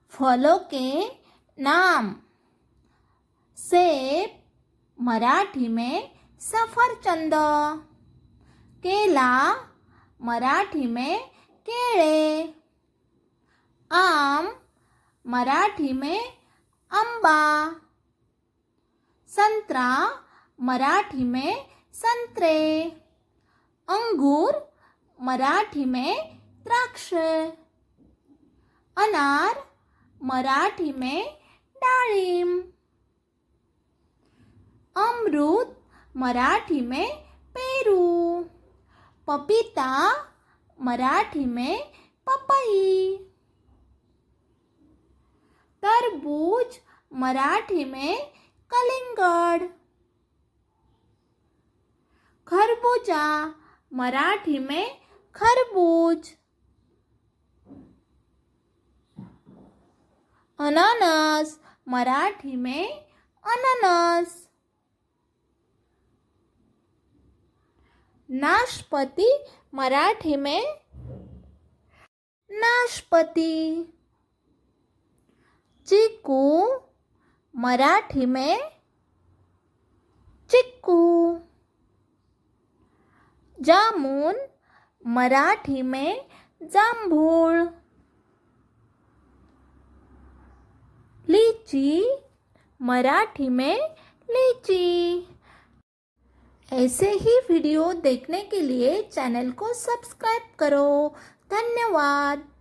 फलों के नाम। सेब, मराठी में सफरचंद। केला, मराठी में केळे। आम, मराठी में अंबा। संतरा, मराठी में संतरे। अंगूर, मराठी में द्राक्ष। अनार, मराठी में डाळिंब। अमरूद, मराठी में पेरू। पपीता, मराठी में पपई। तरबूज, मराठी में कलिंगड़। खरबूजा, मराठी में खरबूज। अनानास, मराठी में अननस। नाशपाती, मराठी में नाशपति। चीकू, मराठी में चिक्कू। जामुन, मराठी में जांभूळ। लीची, मराठी में लीची। ऐसे ही वीडियो देखने के लिए चैनल को सब्सक्राइब करो। धन्यवाद।